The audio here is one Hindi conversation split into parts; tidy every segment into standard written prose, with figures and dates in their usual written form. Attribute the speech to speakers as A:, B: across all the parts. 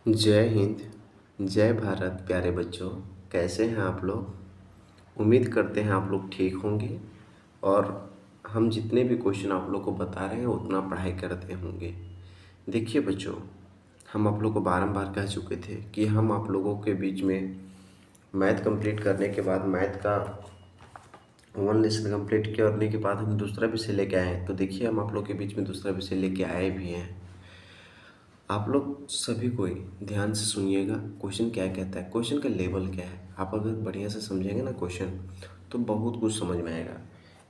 A: जय हिंद। जय भारत। प्यारे बच्चों, कैसे हैं आप लोग? उम्मीद करते हैं आप लोग ठीक होंगे और हम जितने भी क्वेश्चन आप लोग को बता रहे हैं उतना पढ़ाई करते होंगे। देखिए बच्चों, हम आप लोग को बारंबार कह चुके थे कि हम आप लोगों के बीच में मैथ कंप्लीट करने के बाद मैथ का वन लेसन कंप्लीट करने के बाद हम दूसरा विषय लेके आए हैं। तो देखिए, हम आप लोग के बीच में दूसरा विषय लेके आए भी हैं। आप लोग सभी कोई ध्यान से सुनिएगा। क्वेश्चन क्या कहता है, क्वेश्चन का लेवल क्या है। आप अगर बढ़िया से समझेंगे ना क्वेश्चन, तो बहुत कुछ समझ में आएगा।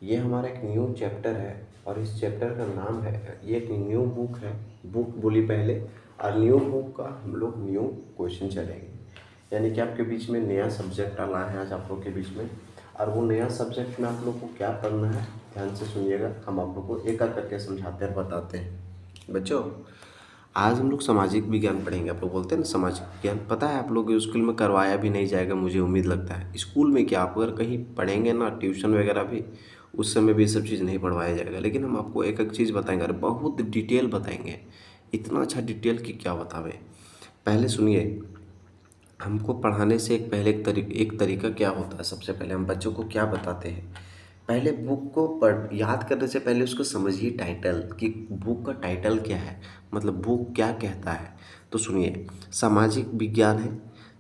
A: ये हमारा एक न्यू चैप्टर है और इस चैप्टर का नाम है, ये एक न्यू बुक है। बुक बोली पहले, और न्यू बुक का हम लोग न्यू क्वेश्चन चलेंगे। यानी कि आपके बीच में नया सब्जेक्ट आना है आज आप लोग के बीच में। और वो नया सब्जेक्ट में आप लोग को क्या पढ़ना है, ध्यान से सुनिएगा। हम आप लोग को एक एक करके समझाते हैं, बताते हैं। बच्चों, आज हम लोग सामाजिक विज्ञान पढ़ेंगे। आप लोग बोलते हैं ना सामाजिक विज्ञान, पता है आप लोग स्कूल में करवाया भी नहीं जाएगा, मुझे उम्मीद लगता है। स्कूल में क्या, आप अगर कहीं पढ़ेंगे ना, ट्यूशन वगैरह भी, उस समय भी ये सब चीज़ नहीं पढ़वाया जाएगा। लेकिन हम आपको एक एक चीज़ बताएंगे और बहुत डिटेल बताएंगे। इतना अच्छा डिटेल कि क्या बतावे। पहले सुनिए, हमको पढ़ाने से एक तरीका क्या होता है। सबसे पहले हम बच्चों को क्या बताते हैं, पहले बुक को याद करने से पहले उसको समझिए टाइटल, कि बुक का टाइटल क्या है, मतलब बुक क्या कहता है। तो सुनिए, सामाजिक विज्ञान है।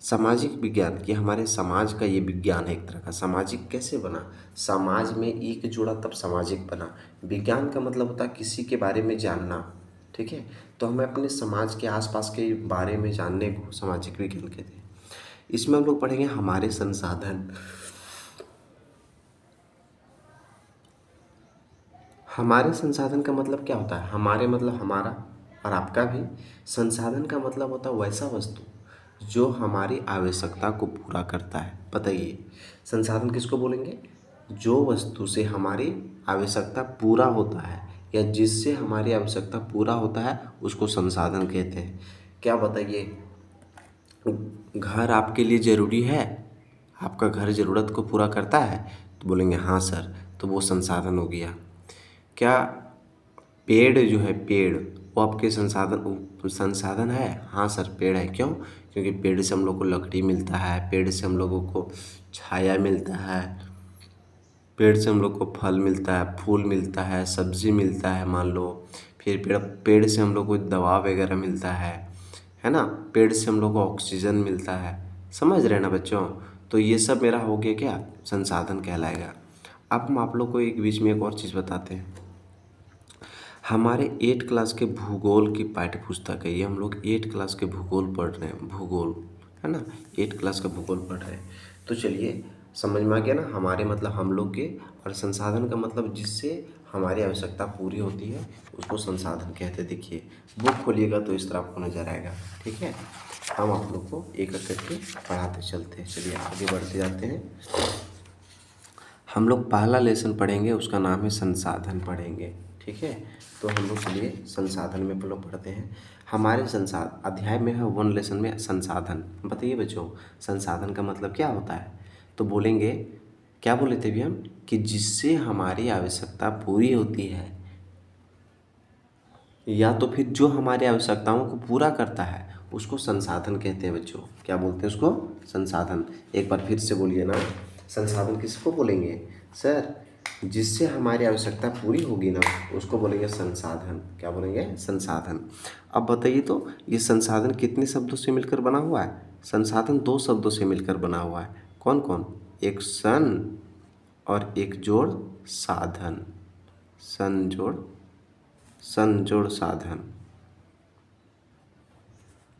A: सामाजिक विज्ञान कि हमारे समाज का ये विज्ञान है एक तरह का। सामाजिक कैसे बना, समाज में एक जुड़ा तब सामाजिक बना। विज्ञान का मतलब होता है किसी के बारे में जानना, ठीक है। तो हमें अपने समाज के आसपास के बारे में जानने को सामाजिक विज्ञान कहते हैं। इसमें हम लोग पढ़ेंगे हमारे संसाधन। हमारे संसाधन का मतलब क्या होता है, हमारे मतलब हमारा और आपका भी। संसाधन का मतलब होता है वैसा वस्तु जो हमारी आवश्यकता को पूरा करता है। बताइए, संसाधन किसको बोलेंगे? जो वस्तु से हमारी आवश्यकता पूरा होता है या जिससे हमारी आवश्यकता पूरा होता है उसको संसाधन कहते हैं। क्या बताइए, घर आपके लिए ज़रूरी है? आपका घर ज़रूरत को पूरा करता है? तो बोलेंगे हाँ सर, तो वो संसाधन हो गया। क्या पेड़ जो है, पेड़ वो आपके संसाधन है? हाँ सर, पेड़ है। क्यों? क्योंकि पेड़ से हम लोग को लकड़ी मिलता है, पेड़ से हम लोगों को छाया मिलता है, पेड़ से हम लोग को फल मिलता है, फूल मिलता है, सब्जी मिलता है मान लो। फिर पेड़ पेड़ से हम लोग को दवा वगैरह मिलता है ना। पेड़ से हम लोग को ऑक्सीजन मिलता है। समझ रहे हैं ना बच्चों? तो ये सब मेरा हो गया क्या, संसाधन कहलाएगा। अब हम आप लोग को एक बीच में एक और चीज़ बताते हैं। हमारे 8 क्लास के भूगोल की पाठ्य पुस्तक है ये। हम लोग 8 क्लास के भूगोल पढ़ रहे हैं, भूगोल है ना। 8 क्लास का भूगोल पढ़ रहे हैं। तो चलिए, समझ में आ गया ना। हमारे मतलब हम लोग के, और संसाधन का मतलब जिससे हमारी आवश्यकता पूरी होती है उसको संसाधन कहते हैं। देखिए, बुक खोलिएगा तो इस तरह आपको नज़र आएगा, ठीक है। हम आप लोग को एक एक करके पढ़ाते चलते हैं। चलिए आगे बढ़ते जाते हैं। हम लोग पहला लेसन पढ़ेंगे, उसका नाम है संसाधन पढ़ेंगे, ठीक है। तो हम लोग चलिए संसाधन में हम लोग पढ़ते हैं। हमारे संसाधन अध्याय में है, वन लेसन में संसाधन। बताइए बच्चों, संसाधन का मतलब क्या होता है? तो बोलेंगे, क्या बोले थे अभी हम, कि जिससे हमारी आवश्यकता पूरी होती है या तो फिर जो हमारी आवश्यकताओं को पूरा करता है उसको संसाधन कहते हैं बच्चों। क्या बोलते हैं उसको? संसाधन। एक बार फिर से बोलिए ना, संसाधन किसको बोलेंगे सर? जिससे हमारी आवश्यकता पूरी होगी ना उसको बोलेंगे संसाधन। क्या बोलेंगे? संसाधन। अब बताइए तो, ये संसाधन कितने शब्दों से मिलकर बना हुआ है? संसाधन 2 शब्दों से मिलकर बना हुआ है। कौन कौन? एक सन और एक जोड़ साधन। सन जोड़ साधन।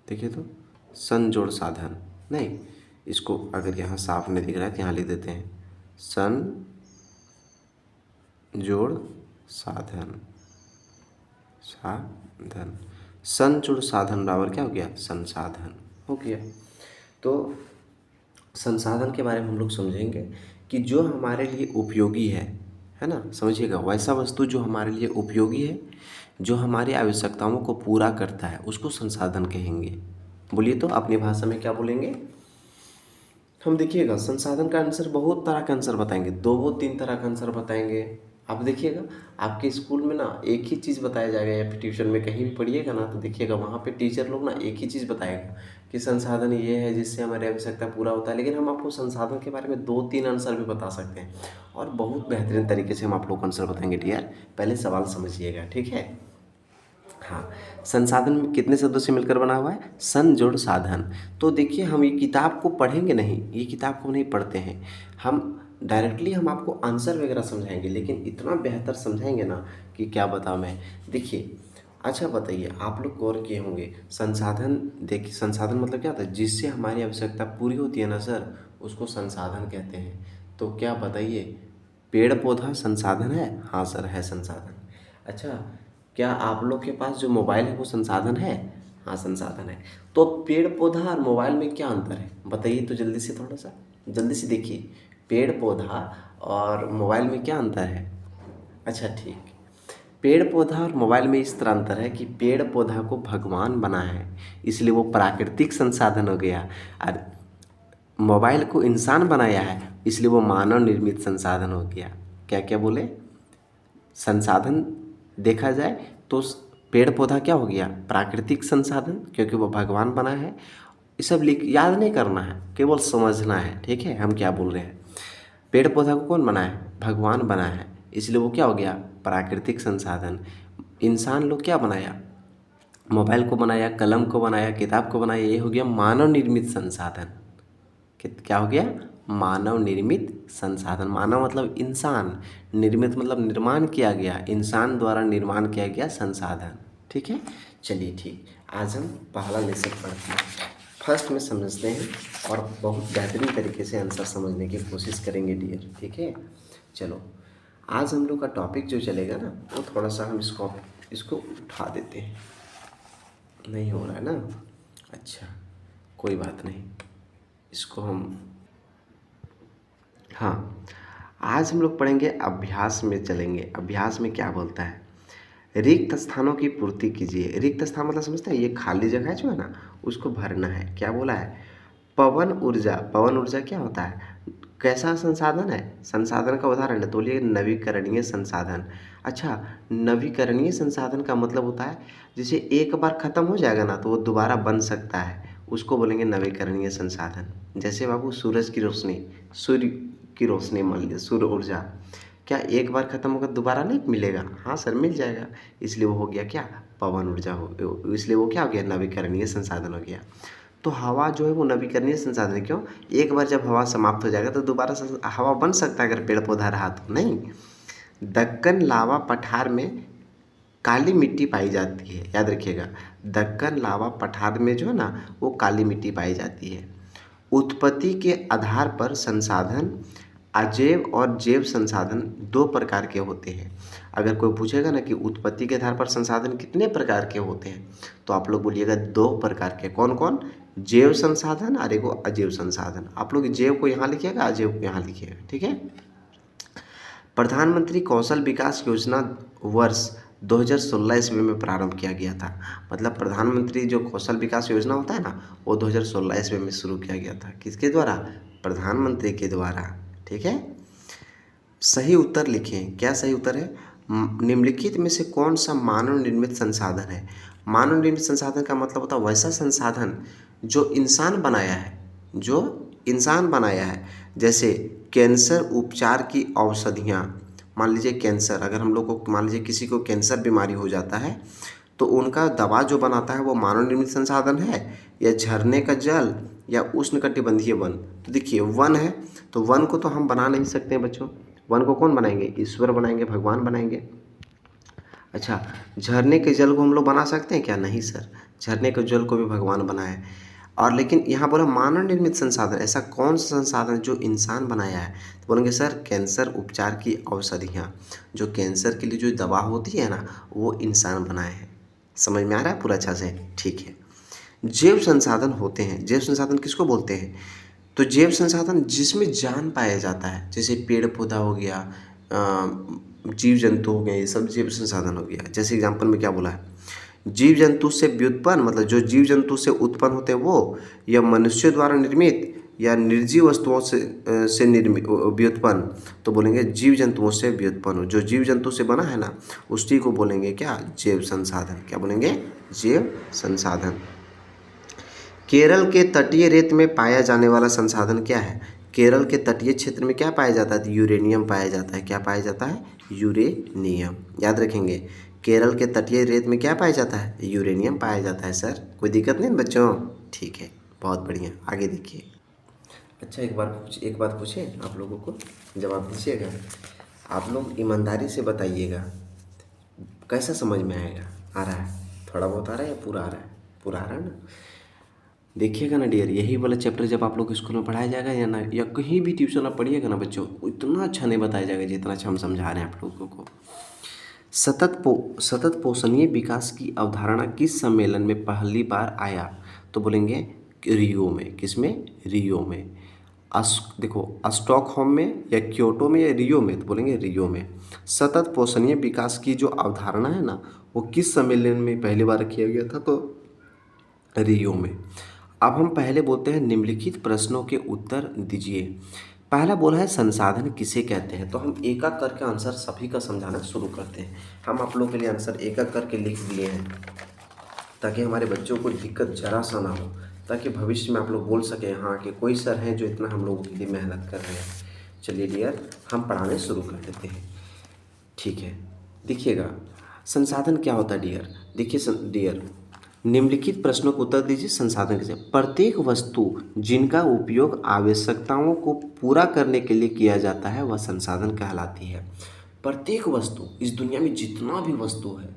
A: देखिए तो, सन जोड़ साधन। नहीं, इसको अगर यहाँ साफ नहीं दिख रहा है तो यहाँ लिख देते हैं, सन जोड़ साधन। सन जोड़ साधन बराबर क्या हो गया? संसाधन हो गया। तो संसाधन के बारे में हम लोग समझेंगे कि जो हमारे लिए उपयोगी है ना। समझिएगा, वैसा वस्तु जो हमारे लिए उपयोगी है, जो हमारी आवश्यकताओं को पूरा करता है उसको संसाधन कहेंगे। बोलिए तो, अपनी भाषा में क्या बोलेंगे? हम देखिएगा, संसाधन का आंसर बहुत तरह का आंसर बताएंगे, 2 3 तरह का आंसर बताएंगे। आप देखिएगा आपके स्कूल में ना एक ही चीज़ बताया जाएगा, या फिर ट्यूशन में कहीं भी पढ़िएगा ना तो देखिएगा वहाँ पे टीचर लोग ना एक ही चीज़ बताएगा कि संसाधन ये है जिससे हमारी आवश्यकता पूरा होता है, लेकिन हम आपको संसाधन के बारे में 2-3 आंसर भी बता सकते हैं और बहुत बेहतरीन तरीके से हम आप लोग को आंसर बताएंगे डियर। पहले सवाल समझिएगा, ठीक है। हाँ, संसाधन में कितने शब्दों से मिलकर बना हुआ है? सन जोड़ साधन। तो देखिए हम ये किताब को पढ़ेंगे नहीं, ये किताब को नहीं पढ़ते हैं हम, डायरेक्टली हम आपको आंसर वगैरह समझाएंगे, लेकिन इतना बेहतर समझाएंगे ना कि क्या बताऊँ मैं। देखिए, अच्छा बताइए, आप लोग गौर किए होंगे संसाधन, देखिए संसाधन मतलब क्या होता है? जिससे हमारी आवश्यकता पूरी होती है ना सर, उसको संसाधन कहते हैं। तो क्या बताइए, पेड़ पौधा संसाधन है? हाँ सर, है संसाधन। अच्छा, क्या आप लोग के पास जो मोबाइल है वो संसाधन है? हाँ संसाधन है। तो पेड़ पौधा और मोबाइल में क्या अंतर है बताइए तो जल्दी से, थोड़ा सा जल्दी से देखिए, पेड़ पौधा और मोबाइल में क्या अंतर है? अच्छा ठीक, पेड़ पौधा और मोबाइल में इस तरह अंतर है कि पेड़ पौधा को भगवान बनाया है इसलिए वो प्राकृतिक संसाधन हो गया, और मोबाइल को इंसान बनाया है इसलिए वो मानव निर्मित संसाधन हो गया। क्या क्या बोले? संसाधन देखा जाए तो पेड़ पौधा क्या हो गया? प्राकृतिक संसाधन, क्योंकि वो भगवान बना है। ये सब लिख याद नहीं करना है, केवल समझना है, ठीक है। हम क्या बोल रहे हैं, पेड़ पौधा को कौन बनाया है? भगवान बनाया है, इसलिए वो क्या हो गया? प्राकृतिक संसाधन। इंसान लोग क्या बनाया? मोबाइल को बनाया, कलम को बनाया, किताब को बनाया, ये हो गया मानव निर्मित संसाधन। क्या हो गया? मानव निर्मित संसाधन। मानव मतलब इंसान, निर्मित मतलब निर्माण किया गया, इंसान द्वारा निर्माण किया गया संसाधन, ठीक है। चलिए ठीक, आज हम पहला लेसन पढ़ते हैं, फर्स्ट में समझते हैं और बहुत बेहतरीन तरीके से आंसर समझने की कोशिश करेंगे डियर, ठीक है। चलो, आज हम लोग का टॉपिक जो चलेगा ना वो थोड़ा सा हम इसको उठा देते हैं, नहीं हो रहा है ना? अच्छा कोई बात नहीं, इसको हम, हाँ, आज हम लोग पढ़ेंगे, अभ्यास में चलेंगे। अभ्यास में क्या बोलता है? रिक्त स्थानों की पूर्ति कीजिए। रिक्त स्थान मतलब समझते हैं, ये खाली जगह जो है ना उसको भरना है। क्या बोला है? पवन ऊर्जा। पवन ऊर्जा क्या होता है? कैसा संसाधन है? संसाधन का उदाहरण है, तो बोलिए नवीकरणीय संसाधन। अच्छा, नवीकरणीय संसाधन का मतलब होता है जैसे एक बार ख़त्म हो जाएगा ना तो वो दोबारा बन सकता है, उसको बोलेंगे नवीकरणीय संसाधन। जैसे बाबू सूरज की रोशनी, सूर्य की रोशनी मान लीजिए, सूर्य ऊर्जा, क्या एक बार ख़त्म होकर दोबारा नहीं मिलेगा? हाँ सर मिल जाएगा, इसलिए वो हो गया क्या? पवन ऊर्जा हो, इसलिए वो क्या हो गया? नवीकरणीय संसाधन हो गया। तो हवा जो है वो नवीकरणीय संसाधन है। क्यों? एक बार जब हवा समाप्त हो जाएगा तो दोबारा हवा बन सकता है अगर पेड़ पौधा रहा तो नहीं। दक्कन लावा पठार में काली मिट्टी पाई जाती है, याद रखिएगा, दक्कन लावा पठार में जो है ना वो काली मिट्टी पाई जाती है। उत्पत्ति के आधार पर संसाधन अजैव और जैव संसाधन दो प्रकार के होते हैं। अगर कोई पूछेगा ना कि उत्पत्ति के आधार पर संसाधन कितने प्रकार के होते हैं तो आप लोग बोलिएगा दो प्रकार के। कौन कौन? जैव संसाधन और एगो अजैव संसाधन। आप लोग जैव को यहाँ लिखिएगा, अजैव को यहाँ लिखिएगा, ठीक है। प्रधानमंत्री कौशल विकास योजना वर्ष 2016 ईस्वी में प्रारंभ किया गया था। मतलब प्रधानमंत्री जो कौशल विकास योजना होता है ना वो 2016 ईस्वी में शुरू किया गया था। किसके द्वारा? प्रधानमंत्री के द्वारा, ठीक है। सही उत्तर लिखें। क्या सही उत्तर है? निम्नलिखित में से कौन सा मानव निर्मित संसाधन है? मानव निर्मित संसाधन का मतलब होता है वैसा संसाधन जो इंसान बनाया है, जो इंसान बनाया है। जैसे कैंसर उपचार की औषधियाँ, मान लीजिए कैंसर, अगर हम लोग को मान लीजिए किसी को कैंसर बीमारी हो जाता है तो उनका दवा जो बनाता है वो मानव निर्मित संसाधन है या झरने का जल या उष्णकटिबंधीय वन? तो देखिए वन है तो वन को तो हम बना नहीं सकते हैं बच्चों, वन को कौन बनाएंगे? ईश्वर बनाएंगे, भगवान बनाएंगे। अच्छा, झरने के जल को हम लोग बना सकते हैं क्या? नहीं सर, झरने के जल को भी भगवान बनाए। और लेकिन यहाँ बोला मानव निर्मित संसाधन, ऐसा कौन सा संसाधन जो इंसान बनाया है? तो बोलेंगे सर कैंसर उपचार की औषधियाँ, जो कैंसर के लिए जो दवा होती है ना वो इंसान बनाए हैं। समझ में आ रहा है पूरा अच्छा से? ठीक है। जैव संसाधन होते हैं। जैव संसाधन किसको बोलते हैं? तो जैव संसाधन जिसमें जान पाया जाता है, जैसे पेड़ पौधा हो गया, जीव जंतु हो गए, ये सब जैव संसाधन हो गया। जैसे एग्जाम्पल में क्या बोला है? जीव जंतु से व्युत्पन्न, मतलब जो जीव जंतु से उत्पन्न होते हैं वो, या मनुष्य द्वारा निर्मित, या निर्जीव वस्तुओं से निर्मित व्युत्पन्न, तो बोलेंगे जीव जंतुओं से व्युत्पन्न हो। जो जीव जंतु से बना है ना, उसी को बोलेंगे क्या, जैव संसाधन। क्या बोलेंगे, जैव संसाधन। केरल के तटीय रेत में पाया जाने वाला संसाधन क्या है? केरल के तटीय क्षेत्र में क्या पाया जाता है? यूरेनियम पाया जाता है। क्या पाया जाता है? यूरेनियम। याद रखेंगे, केरल के तटीय रेत में क्या पाया जाता है? यूरेनियम पाया जाता है। सर कोई दिक्कत नहीं बच्चों? ठीक है, बहुत बढ़िया, आगे देखिए। अच्छा, एक बात पूछे आप लोगों को, जवाब दीजिएगा। आप लोग ईमानदारी से बताइएगा, कैसा समझ में आएगा? आ रहा है? थोड़ा बहुत आ रहा है या पूरा आ रहा है? पूरा आ रहा है ना? देखिएगा ना डियर, यही वाला चैप्टर जब आप लोग स्कूल में पढ़ाया जाएगा या ना, या कहीं भी ट्यूशन में पढ़िएगा ना बच्चों, इतना अच्छा नहीं बताया जाएगा जितना अच्छा हम समझा रहे हैं आप लोगों को। सतत पोषणीय विकास की अवधारणा किस सम्मेलन में पहली बार आया? तो बोलेंगे रियो में। किस में? रियो में। देखो, स्टॉकहोम में या क्योटो में या रियो में, तो बोलेंगे रियो में। सतत पोषणीय विकास की जो अवधारणा है ना, वो किस सम्मेलन में पहली बार किया गया था? तो रियो में। अब हम पहले बोलते हैं निम्नलिखित प्रश्नों के उत्तर दीजिए। पहला बोला है संसाधन किसे कहते हैं, तो हम एक एक करके आंसर सभी का समझाना शुरू करते हैं। हम आप लोगों के लिए आंसर एक एक करके लिख दिए हैं ताकि हमारे बच्चों को दिक्कत जरा सा ना हो, ताकि भविष्य में आप लोग बोल सकें हाँ कि कोई सर हैं जो इतना हम लोगों के लिए मेहनत कर रहे हैं। चलिए डियर, हम पढ़ाने शुरू कर देते हैं। ठीक है, देखिएगा संसाधन क्या होता है डियर। देखिए डियर, निम्नलिखित प्रश्नों को उत्तर दीजिए। संसाधन कैसे? प्रत्येक वस्तु जिनका उपयोग आवश्यकताओं को पूरा करने के लिए किया जाता है वह संसाधन कहलाती है। प्रत्येक वस्तु, इस दुनिया में जितना भी वस्तु है,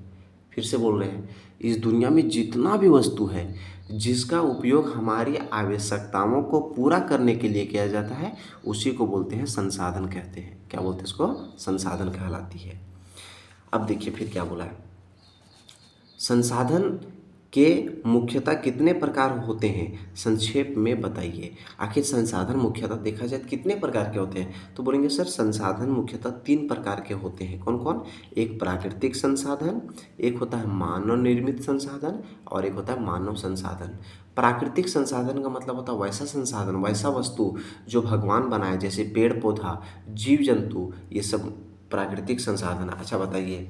A: फिर से बोल रहे हैं, इस दुनिया में जितना भी वस्तु है जिसका उपयोग हमारी आवश्यकताओं को पूरा करने के लिए किया जाता है, उसी को बोलते हैं संसाधन कहते हैं। क्या बोलते हैं इसको? संसाधन कहलाती है। अब देखिए फिर क्या बोला है, संसाधन के मुख्यतः कितने प्रकार होते हैं, संक्षेप में बताइए। आखिर संसाधन मुख्यतः देखा जाए कितने प्रकार के होते हैं, तो बोलेंगे सर संसाधन मुख्यतः 3 प्रकार के होते हैं। कौन कौन? एक प्राकृतिक संसाधन, एक होता है मानव निर्मित संसाधन, और एक होता है मानव संसाधन। प्राकृतिक संसाधन का मतलब होता है वैसा संसाधन, वैसा वस्तु जो भगवान बनाए, जैसे पेड़ पौधा, जीव जंतु, ये सब प्राकृतिक संसाधन। अच्छा बताइए,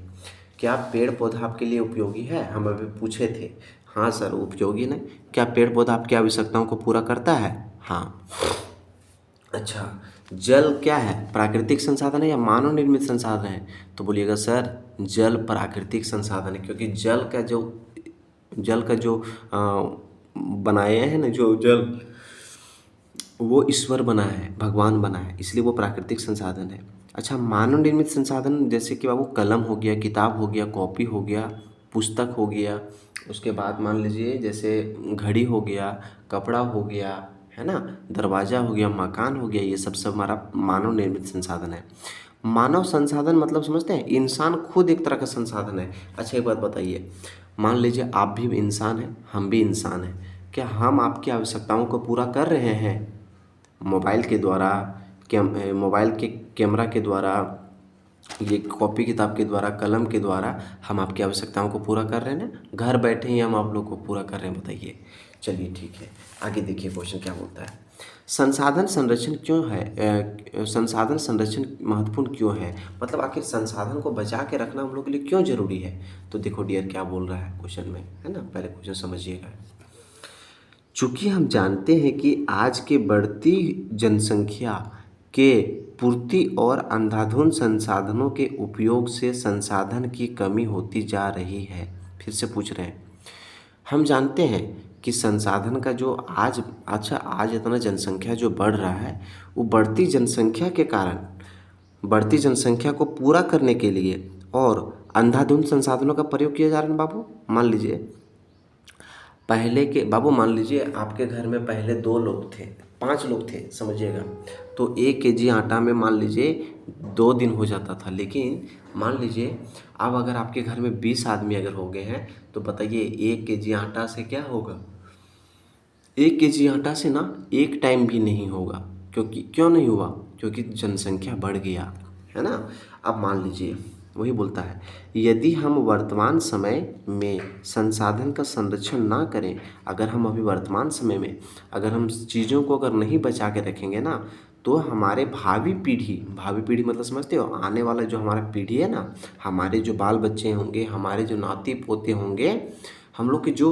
A: क्या पेड़ पौधा आपके लिए उपयोगी है? हम अभी पूछे थे। हाँ सर, उपयोगी नहीं। क्या पेड़ पौधा आपकी आवश्यकताओं को पूरा करता है? हाँ। अच्छा, जल क्या है? प्राकृतिक संसाधन है या मानव निर्मित संसाधन है? तो बोलिएगा सर जल प्राकृतिक संसाधन है, क्योंकि जल का जो बनाए हैं ना, जो जल वो ईश्वर बना है, भगवान बना है, इसलिए वो प्राकृतिक संसाधन है। अच्छा, मानव निर्मित संसाधन जैसे कि बाबू कलम हो गया, किताब हो गया, कॉपी हो गया, पुस्तक हो गया, उसके बाद मान लीजिए जैसे घड़ी हो गया, कपड़ा हो गया, है ना, दरवाज़ा हो गया, मकान हो गया, ये सब हमारा मानव निर्मित संसाधन है। मानव संसाधन मतलब समझते हैं, इंसान खुद एक तरह का संसाधन है। अच्छा एक बात बताइए, मान लीजिए आप भी इंसान हैं, हम भी इंसान हैं, क्या हम आपकी आवश्यकताओं को पूरा कर रहे हैं? मोबाइल के द्वारा, मोबाइल के कैमरा के द्वारा, ये कॉपी किताब के द्वारा, कलम के द्वारा हम आपकी आवश्यकताओं को पूरा कर रहे हैं ना? घर बैठे ही हम आप लोग को पूरा कर रहे हैं, बताइए। चलिए ठीक है, आगे देखिए क्वेश्चन क्या बोलता है। संसाधन संरक्षण क्यों है, संसाधन संरक्षण महत्वपूर्ण क्यों है? मतलब आखिर संसाधन को बचा के रखना हम लोग के लिए क्यों जरूरी है? तो देखो डियर क्या बोल रहा है क्वेश्चन में, है ना, पहले क्वेश्चन समझिएगा। चूँकि हम जानते हैं कि आज के बढ़ती जनसंख्या के पूर्ति और अंधाधुंध संसाधनों के उपयोग से संसाधन की कमी होती जा रही है। फिर से पूछ रहे हैं, हम जानते हैं कि संसाधन का जो आज इतना जनसंख्या जो बढ़ रहा है, वो बढ़ती जनसंख्या के कारण, बढ़ती जनसंख्या को पूरा करने के लिए और अंधाधुंध संसाधनों का प्रयोग किया जा रहा है बाबू। मान लीजिए पहले के बाबू, मान लीजिए आपके घर में पहले 2 लोग थे, 5 लोग थे, समझिएगा, तो 1 केजी आटा में मान लीजिए 2 दिन हो जाता था। लेकिन मान लीजिए अब अगर आपके घर में 20 आदमी अगर हो गए हैं, तो बताइए 1 केजी आटा से क्या होगा? 1 केजी आटा से ना एक टाइम भी नहीं होगा। क्योंकि क्यों नहीं हुआ? क्योंकि जनसंख्या बढ़ गया, है ना। अब मान लीजिए वही बोलता है, यदि हम वर्तमान समय में संसाधन का संरक्षण ना करें, अगर हम अभी वर्तमान समय में अगर हम चीज़ों को अगर नहीं बचा के रखेंगे ना, तो हमारे भावी पीढ़ी मतलब समझते हो, आने वाला जो हमारा पीढ़ी है ना, हमारे जो बाल बच्चे होंगे, हमारे जो नाती पोते होंगे, हम लोग के जो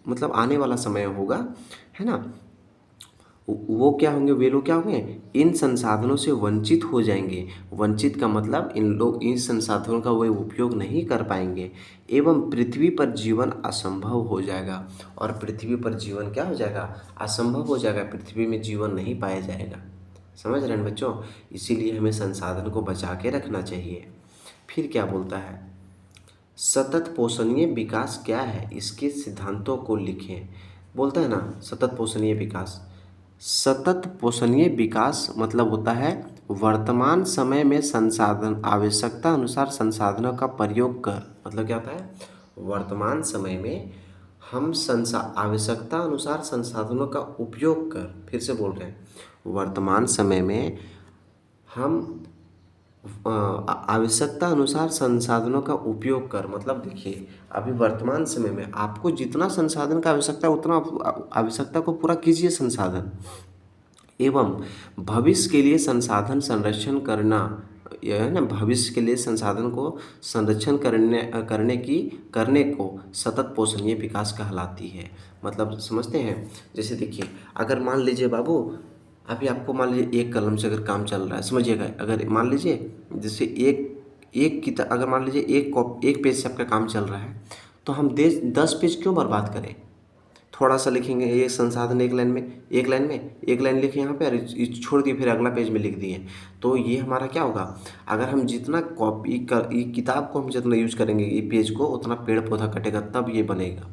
A: मतलब आने वाला समय होगा, है ना, वो क्या होंगे, वे लोग क्या होंगे, इन संसाधनों से वंचित हो जाएंगे। वंचित का मतलब इन लोग इन संसाधनों का वे उपयोग नहीं कर पाएंगे एवं पृथ्वी पर जीवन असंभव हो जाएगा। और पृथ्वी पर जीवन क्या हो जाएगा, असंभव हो जाएगा, पृथ्वी में जीवन नहीं पाया जाएगा। समझ रहे हैं बच्चों, इसीलिए हमें संसाधन को बचा के रखना चाहिए। फिर क्या बोलता है, सतत पोषणीय विकास क्या है, इसके सिद्धांतों को लिखें। बोलता है ना सतत पोषणीय विकास। सतत पोषणीय विकास मतलब होता है वर्तमान समय में संसाधन आवश्यकता अनुसार संसाधनों का प्रयोग कर। मतलब क्या होता है, वर्तमान समय में हम आवश्यकता अनुसार संसाधनों का उपयोग कर। फिर से बोल रहे हैं, वर्तमान समय में हम आवश्यकता अनुसार संसाधनों का उपयोग कर। मतलब देखिए, अभी वर्तमान समय में आपको जितना संसाधन का आवश्यकता है उतना आवश्यकता को पूरा कीजिए संसाधन, एवं भविष्य के लिए संसाधन संरक्षण करना। यह है ना, भविष्य के लिए संसाधन को संरक्षण करने को सतत पोषणीय विकास कहलाती है। मतलब समझते हैं, जैसे देखिए, अगर मान लीजिए बाबू, अभी आपको मान लीजिए एक कलम से अगर काम चल रहा है, समझिएगा, अगर मान लीजिए जैसे एक एक किताब, अगर मान लीजिए एक पेज से आपका काम चल रहा है, तो हम 10 पेज क्यों बर्बाद करें। थोड़ा सा लिखेंगे ये संसाधन एक लाइन लिखे यहाँ पे, और छोड़ दिए, फिर अगला पेज में लिख दिए, तो ये हमारा क्या होगा, अगर हम जितना कॉपी कर ये किताब को हम जितना यूज करेंगे ये पेज को, उतना पेड़ पौधा कटेगा तब ये बनेगा,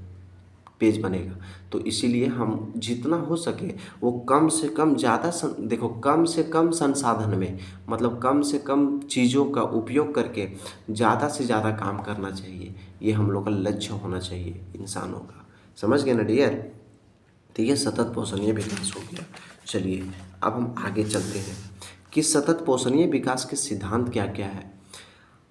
A: पेज बनेगा। तो इसीलिए हम जितना हो सके वो कम से कम देखो, कम से कम संसाधन में, मतलब कम से कम चीज़ों का उपयोग करके ज़्यादा से ज़्यादा काम करना चाहिए। ये हम लोग का लक्ष्य होना चाहिए इंसानों का। समझ गए ना डियर। तो ये सतत पोषणीय विकास हो गया। चलिए अब हम आगे चलते हैं कि सतत पोषणीय विकास के सिद्धांत क्या क्या है।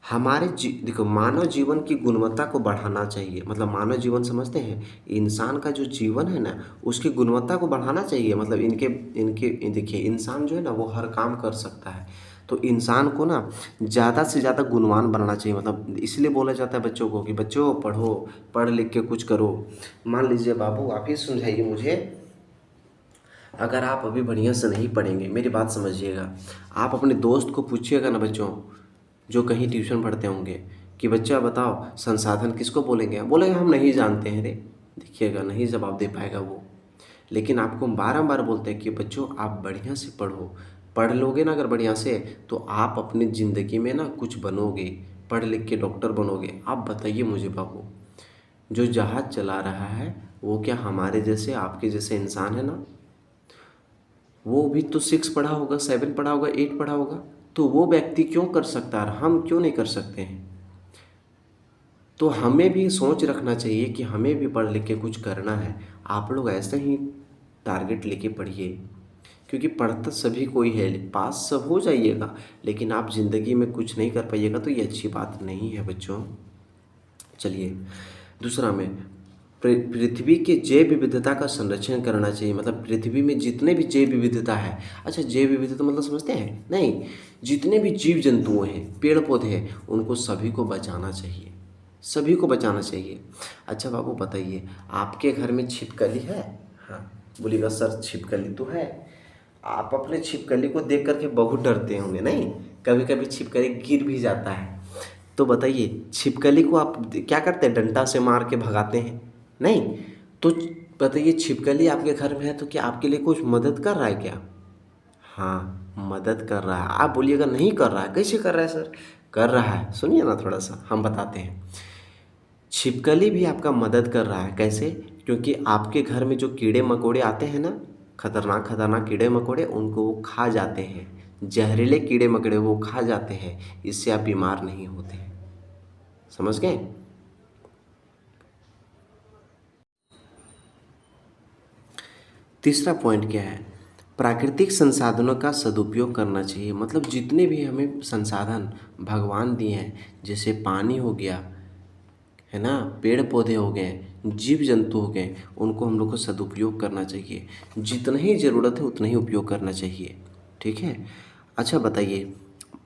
A: देखो, मानव जीवन की गुणवत्ता को बढ़ाना चाहिए। मतलब मानव जीवन समझते हैं, इंसान का जो जीवन है ना, उसकी गुणवत्ता को बढ़ाना चाहिए। मतलब इनके इनके देखिए, इंसान जो है ना वो हर काम कर सकता है, तो इंसान को ना ज़्यादा से ज़्यादा गुणवान बनाना चाहिए। मतलब इसलिए बोला जाता है बच्चों को कि बच्चों पढ़ो, पढ़ लिख के कुछ करो। मान लीजिए बाबू, आप ही समझाइए मुझे, अगर आप अभी बढ़िया से नहीं पढ़ेंगे, मेरी बात समझिएगा, आप अपने दोस्त को पूछिएगा ना बच्चों, जो कहीं ट्यूशन पढ़ते होंगे, कि बच्चा बताओ संसाधन किसको बोलेंगे, बोलेगा हम नहीं जानते हैं रे। देखिएगा नहीं जवाब दे पाएगा वो। लेकिन आपको बारंबार बोलते हैं कि बच्चों आप बढ़िया से पढ़ो, पढ़ लोगे ना अगर बढ़िया से, तो आप अपनी ज़िंदगी में ना कुछ बनोगे, पढ़ लिख के डॉक्टर बनोगे। आप बताइए मुझे बाबू, जो जहाज़ चला रहा है वो क्या हमारे जैसे आपके जैसे इंसान है ना, वो भी तो 6 पढ़ा होगा, 7 पढ़ा होगा, 8 पढ़ा होगा, तो वो व्यक्ति क्यों कर सकता है, हम क्यों नहीं कर सकते हैं। तो हमें भी सोच रखना चाहिए कि हमें भी पढ़ लिख के कुछ करना है। आप लोग ऐसे ही टारगेट लेके पढ़िए, क्योंकि पढ़ता सभी कोई है, पास सब हो जाइएगा, लेकिन आप ज़िंदगी में कुछ नहीं कर पाइएगा तो ये अच्छी बात नहीं है बच्चों। चलिए दूसरा में, पृथ्वी के जैव विविधता का संरक्षण करना चाहिए। मतलब पृथ्वी में जितने भी जैव विविधता है, अच्छा जैव विविधता मतलब समझते हैं नहीं, जितने भी जीव जंतु हैं, पेड़ पौधे हैं, उनको सभी को बचाना चाहिए, सभी को बचाना चाहिए। अच्छा बाबू बताइए, आपके घर में छिपकली है। हाँ बोलिएगा सर छिपकली तो है। आप अपने छिपकली को देख करके बहुत डरते होंगे नहीं, कभी कभी छिपकली गिर भी जाता है, तो बताइए छिपकली को आप क्या करते हैं, डंडा से मार के भगाते हैं नहीं। तो बताइए छिपकली आपके घर में है तो क्या आपके लिए कुछ मदद कर रहा है क्या। हाँ मदद कर रहा है। आप बोलिएगा नहीं कर रहा है, कैसे कर रहा है सर, कर रहा है, सुनिए ना थोड़ा सा हम बताते हैं। छिपकली भी आपका मदद कर रहा है, कैसे, क्योंकि आपके घर में जो कीड़े मकोड़े आते हैं ना, खतरनाक खतरनाक कीड़े मकोड़े, उनको वो खा जाते हैं, जहरीले कीड़े मकोड़े वो खा जाते हैं, इससे आप बीमार नहीं होते हैं। समझ गए। तीसरा पॉइंट क्या है, प्राकृतिक संसाधनों का सदुपयोग करना चाहिए, मतलब जितने भी हमें संसाधन भगवान दिए हैं, जैसे पानी हो गया, है ना, पेड़ पौधे हो गए, जीव जंतु हो गए, उनको हम लोग को सदुपयोग करना चाहिए। जितना ही ज़रूरत है उतना ही उपयोग करना चाहिए। ठीक है। अच्छा बताइए,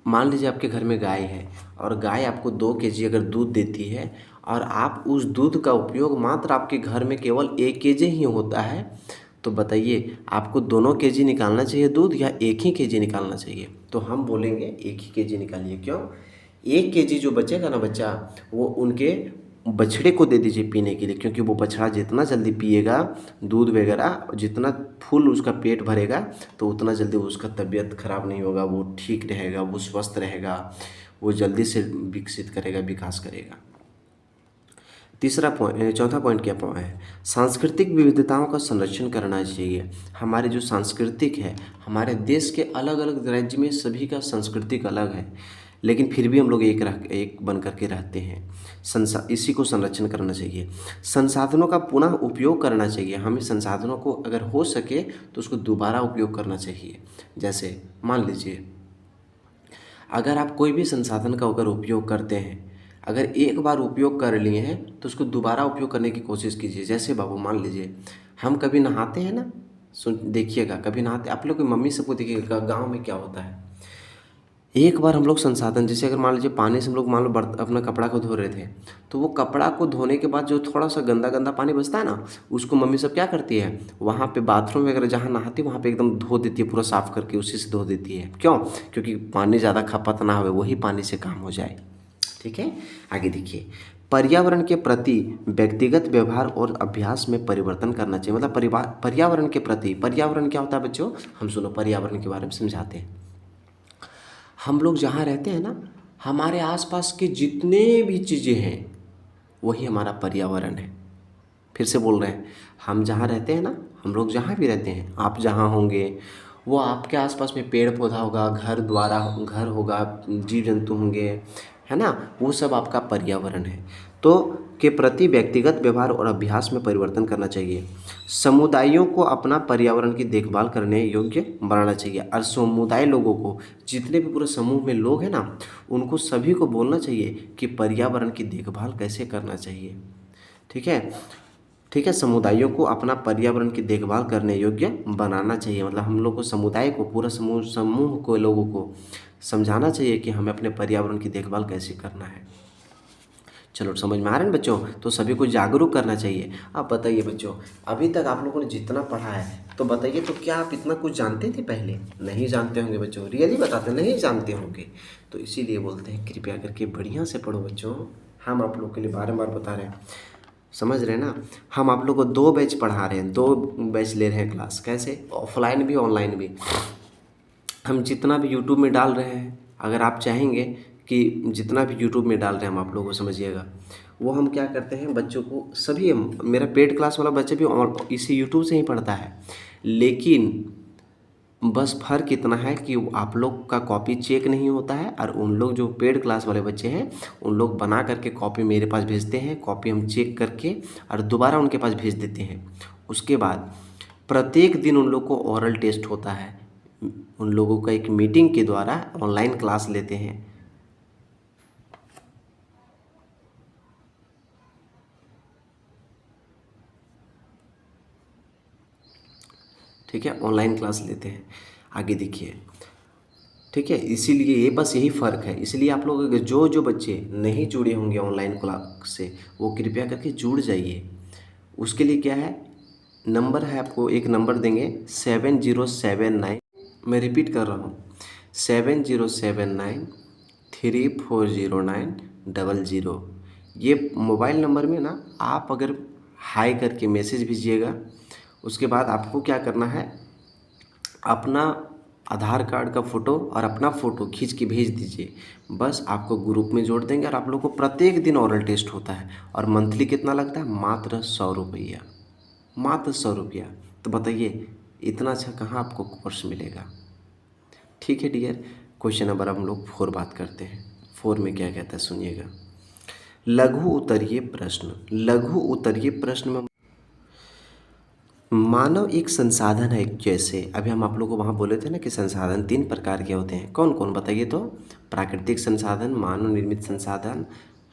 A: मान लीजिए आपके घर में गाय है और गाय आपको 2 kg अगर दूध देती है और आप उस दूध का उपयोग मात्र आपके घर में केवल 1 kg ही होता है, तो बताइए आपको दोनों केजी निकालना चाहिए दूध या एक ही केजी निकालना चाहिए? तो हम बोलेंगे एक ही केजी निकालिए। क्यों? 1 kg जो बचेगा ना बच्चा, वो उनके बछड़े को दे दीजिए पीने के लिए, क्योंकि वो बछड़ा जितना जल्दी पिएगा दूध वगैरह, जितना फुल उसका पेट भरेगा, तो उतना जल्दी उसका तबीयत खराब नहीं होगा, वो ठीक रहेगा, वो स्वस्थ रहेगा, वो जल्दी से विकसित करेगा, विकास करेगा। चौथा पॉइंट क्या है? सांस्कृतिक विविधताओं का संरक्षण करना चाहिए। हमारे जो सांस्कृतिक है, हमारे देश के अलग अलग राज्य में सभी का सांस्कृतिक अलग है, लेकिन फिर भी हम लोग एक बन करके रहते हैं। इसी को संरक्षण करना चाहिए। संसाधनों का पुनः उपयोग करना चाहिए। हमें संसाधनों को अगर हो सके तो उसको दोबारा उपयोग करना चाहिए। जैसे मान लीजिए, अगर आप कोई भी संसाधन का अगर उपयोग करते हैं, अगर एक बार उपयोग कर लिए हैं तो उसको दोबारा उपयोग करने की कोशिश कीजिए। जैसे बाबू मान लीजिए हम कभी नहाते हैं ना, सुन देखिएगा, कभी नहाते, आप लोग की मम्मी सबको देखिएगा गाँव में क्या होता है, एक बार हम लोग संसाधन, जैसे अगर मान लीजिए पानी से हम लोग मान लो अपना कपड़ा को धो रहे थे, तो वो कपड़ा को धोने के बाद जो थोड़ा सा गंदा गंदा पानी बचता है ना, उसको मम्मी सब क्या करती है, वहाँ पे बाथरूम वगैरह जहाँ नहाती है वहाँ पे एकदम धो देती है, पूरा साफ़ करके उसी से धो देती है। क्यों? क्योंकि पानी ज़्यादा खपत ना हो, वही पानी से काम हो जाए। ठीक है। आगे देखिए, पर्यावरण के प्रति व्यक्तिगत व्यवहार और अभ्यास में परिवर्तन करना चाहिए। मतलब पर्यावरण के प्रति, पर्यावरण क्या होता है बच्चों? हम सुनो पर्यावरण के बारे में समझाते हैं। हम लोग जहाँ रहते हैं ना, हमारे आसपास के जितने भी चीज़ें हैं वही हमारा पर्यावरण है। फिर से बोल रहे हैं, हम जहाँ रहते हैं ना, हम लोग जहाँ भी रहते हैं, आप जहाँ होंगे वो आपके आसपास में पेड़ पौधा होगा, घर होगा, जीव जंतु होंगे, है ना, वो सब आपका पर्यावरण है। तो के प्रति व्यक्तिगत व्यवहार और अभ्यास में परिवर्तन करना चाहिए। समुदायों को अपना पर्यावरण की देखभाल करने योग्य बनाना चाहिए। और समुदाय लोगों को, जितने भी पूरे समूह में लोग हैं ना, उनको सभी को बोलना चाहिए कि पर्यावरण की देखभाल कैसे करना चाहिए। ठीक है। ठीक है, समुदायों को अपना पर्यावरण की देखभाल करने योग्य बनाना चाहिए। मतलब हम लोग को समुदाय को, पूरा समूह को, लोगों को समझाना चाहिए कि हमें अपने पर्यावरण की देखभाल कैसे करना है। चलो समझ में आ रहा है बच्चों? तो सभी को जागरूक करना चाहिए। अब बताइए बच्चों, अभी तक आप लोगों ने जितना पढ़ा है तो बताइए, तो क्या आप इतना कुछ जानते थे पहले? नहीं जानते होंगे बच्चों, रियली बताते नहीं जानते होंगे। तो इसीलिए बोलते हैं कृपया करके बढ़िया से पढ़ो बच्चों। हम आप लोग के लिए बार-बार बता रहे हैं, समझ रहे हैं ना? हम आप लोग को 2 बैच पढ़ा रहे हैं, 2 बैच ले रहे हैं क्लास। कैसे? ऑफलाइन भी ऑनलाइन भी। हम जितना भी यूट्यूब में डाल रहे हैं, अगर आप चाहेंगे कि जितना भी यूट्यूब में डाल रहे हैं हम आप लोगों को, समझिएगा, वो हम क्या करते हैं बच्चों को, सभी मेरा पेड क्लास वाला बच्चा भी इसी यूट्यूब से ही पढ़ता है। लेकिन बस फ़र्क इतना है कि आप लोग का कॉपी चेक नहीं होता है, और उन लोग जो पेड क्लास वाले बच्चे हैं उन लोग बना करके कॉपी मेरे पास भेजते हैं। कॉपी हम चेक करके और दोबारा उनके पास भेज देते हैं। उसके बाद प्रत्येक दिन उन लोग को ओरल टेस्ट होता है। उन लोगों का एक मीटिंग के द्वारा ऑनलाइन क्लास लेते हैं। ठीक है, ऑनलाइन क्लास लेते हैं। आगे देखिए, ठीक है, इसीलिए ये बस यही फ़र्क है। इसलिए आप लोग जो बच्चे नहीं जुड़े होंगे ऑनलाइन क्लास से, वो कृपया करके जुड़ जाइए। उसके लिए क्या है, नंबर है, आपको एक नंबर देंगे 7079, मैं रिपीट कर रहा हूँ, 7079340900। ये मोबाइल नंबर में ना आप अगर हाई करके मैसेज भेजिएगा, उसके बाद आपको क्या करना है, अपना आधार कार्ड का फ़ोटो और अपना फ़ोटो खींच के भेज दीजिए। बस आपको ग्रुप में जोड़ देंगे और आप लोग को प्रत्येक दिन ओरल टेस्ट होता है। और मंथली कितना लगता है? मात्र 100 रुपया, मात्र 100 रुपया। तो बताइए इतना अच्छा कहाँ आपको कोर्स मिलेगा? ठीक है डियर, क्वेश्चन नंबर हम लोग 4 बात करते हैं। 4 में क्या कहता है सुनिएगा। लघु उत्तरीय प्रश्न। लघु उत्तरीय प्रश्न में मानव एक संसाधन है। जैसे अभी हम आप लोगों को वहाँ बोले थे ना कि संसाधन 3 प्रकार के होते हैं। कौन कौन बताइए तो? प्राकृतिक संसाधन, मानव निर्मित संसाधन,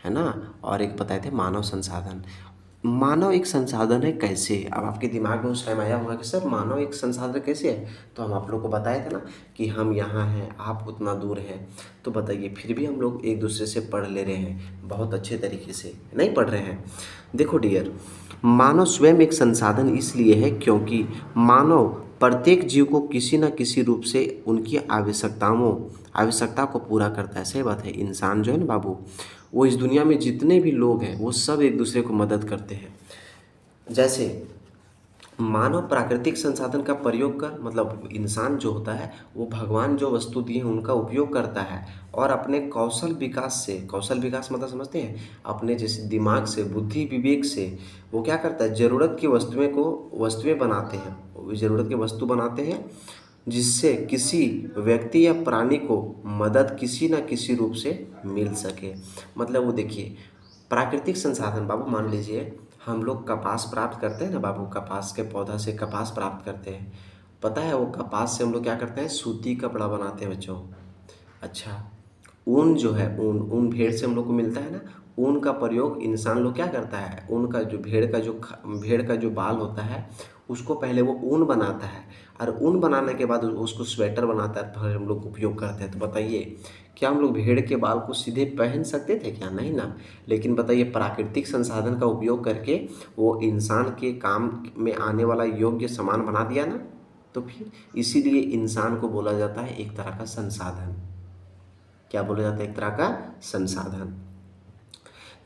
A: है ना, और एक बताए थे मानव संसाधन। मानव एक संसाधन है कैसे? अब आपके दिमाग में उस टाइम आया होगा कि सर मानव एक संसाधन कैसे है? तो हम आप लोग को बताए थे ना कि हम यहाँ हैं, आप उतना दूर हैं। तो बताइए, फिर भी हम लोग एक दूसरे से पढ़ ले रहे हैं, बहुत अच्छे तरीके से नहीं पढ़ रहे हैं? देखो डियर, मानव स्वयं एक संसाधन इसलिए है क्योंकि मानव प्रत्येक जीव को किसी न किसी रूप से उनकी आवश्यकता को पूरा करता है। सही बात है। इंसान जो है ना बाबू, वो इस दुनिया में जितने भी लोग हैं वो सब एक दूसरे को मदद करते हैं। जैसे मानव प्राकृतिक संसाधन का प्रयोग कर, मतलब इंसान जो होता है वो भगवान जो वस्तु दिए हैं उनका उपयोग करता है और अपने कौशल विकास से, कौशल विकास मतलब समझते हैं, अपने जैसे दिमाग से, बुद्धि विवेक से वो क्या करता है, ज़रूरत की वस्तुएं बनाते हैं, ज़रूरत की वस्तु बनाते हैं जिससे किसी व्यक्ति या प्राणी को मदद किसी न किसी रूप से मिल सके। मतलब वो देखिए, प्राकृतिक संसाधन बाबू, मान लीजिए हम लोग कपास प्राप्त करते हैं ना बाबू, कपास के पौधा से कपास प्राप्त करते हैं। पता है वो कपास से हम लोग क्या करते हैं, सूती कपड़ा बनाते हैं बच्चों। अच्छा, ऊन जो है, ऊन ऊन भेड़ से हम लोग को मिलता है ना। ऊन का प्रयोग इंसान लोग क्या करता है, ऊन का जो भेड़ का जो बाल होता है उसको पहले वो ऊन बनाता है और ऊन बनाने के बाद उसको स्वेटर बनाता है, फिर हम लोग उपयोग करते हैं। तो बताइए, क्या हम लोग भेड़ के बाल को सीधे पहन सकते थे क्या? नहीं ना। लेकिन बताइए, प्राकृतिक संसाधन का उपयोग करके वो इंसान के काम में आने वाला योग्य सामान बना दिया ना। तो फिर इसीलिए इंसान को बोला जाता है एक तरह का संसाधन। क्या बोला जाता है? एक तरह का संसाधन।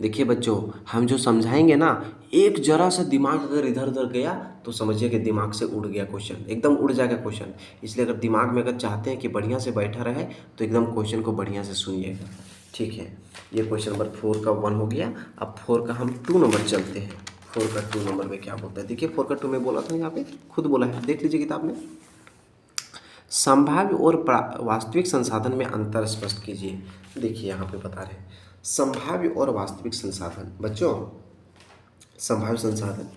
A: देखिए बच्चों, हम जो समझाएंगे ना, एक जरा सा दिमाग अगर इधर उधर गया तो समझिए कि दिमाग से उड़ गया क्वेश्चन, एकदम उड़ जाएगा क्वेश्चन। इसलिए अगर दिमाग में अगर चाहते हैं कि बढ़िया से बैठा रहे तो एकदम क्वेश्चन को बढ़िया से सुनिएगा। ठीक है, ये क्वेश्चन नंबर 4 का 1 हो गया। अब 4 का हम 2 नंबर चलते हैं। 4 का 2 नंबर में क्या बोलता है? देखिए 4 का 2 में बोला था, यहाँ पे खुद बोला है, देख लीजिए किताब में। संभाव्य और वास्तविक संसाधन में अंतर स्पष्ट कीजिए। देखिए यहाँ पे बता रहे हैं संभाव्य और वास्तविक संसाधन। बच्चों, संभाव्य संसाधन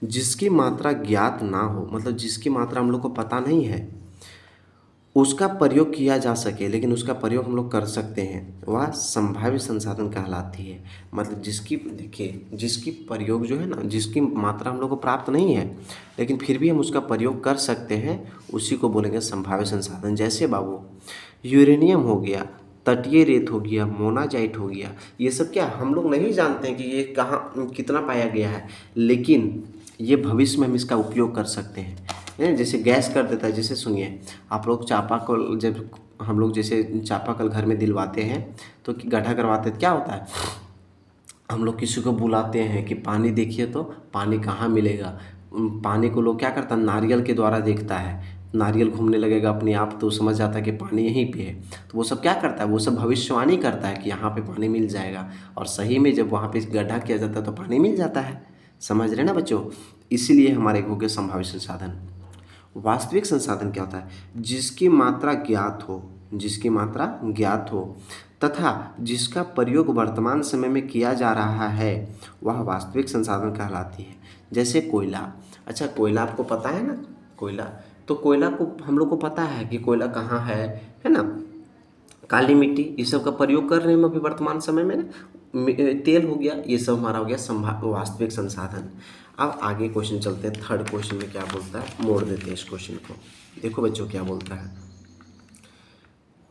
A: जिसकी मात्रा ज्ञात ना हो, मतलब जिसकी मात्रा हम लोग को पता नहीं है, उसका प्रयोग किया जा सके लेकिन उसका प्रयोग हम लोग कर सकते हैं, वह संभाव्य संसाधन कहलाती है। मतलब जिसकी, देखिए जिसकी प्रयोग जो है ना, जिसकी मात्रा हम लोग को प्राप्त नहीं है लेकिन फिर भी हम उसका प्रयोग कर सकते हैं, उसी को बोलेंगे संभाव्य संसाधन। जैसे बाबू यूरेनियम हो गया, तटीय रेत हो गया, मोनाजाइट हो गया, ये सब क्या हम लोग नहीं जानते हैं कि ये कहाँ कितना पाया गया है, लेकिन ये भविष्य में हम इसका उपयोग कर सकते हैं। जैसे गैस कर देता है। जैसे सुनिए, आप लोग चापाकल, जब हम लोग जैसे चापाकल घर में दिलवाते हैं तो गड्ढा करवाते हैं, क्या होता है, हम लोग किसी को बुलाते हैं कि पानी देखिए तो पानी कहाँ मिलेगा। पानी को लोग क्या करता है, नारियल के द्वारा देखता है। नारियल घूमने लगेगा अपने आप तो समझ जाता है कि पानी यहीं पे है। तो वो सब क्या करता है, वो सब भविष्यवाणी करता है कि यहाँ पे पानी मिल जाएगा, और सही में जब वहाँ पे गड्ढा किया जाता है तो पानी मिल जाता है। समझ रहे ना बच्चों? इसीलिए हमारे हो गए संभावित संसाधन। वास्तविक संसाधन क्या होता है? जिसकी मात्रा ज्ञात हो, जिसकी मात्रा ज्ञात हो तथा जिसका प्रयोग वर्तमान समय में किया जा रहा है, वह वास्तविक संसाधन कहलाती है। जैसे कोयला। अच्छा, कोयला आपको पता है ना, कोयला, तो कोयला को हम लोग को पता है कि कोयला कहाँ है ना। काली मिट्टी, ये सब का प्रयोग कर रहे हैं हम अभी वर्तमान समय में ना। तेल हो गया, ये सब हमारा हो गया वास्तविक संसाधन। अब आगे क्वेश्चन चलते हैं। थर्ड क्वेश्चन में क्या बोलता है, मोड़ देते हैं इस क्वेश्चन को। देखो बच्चों क्या बोलता है,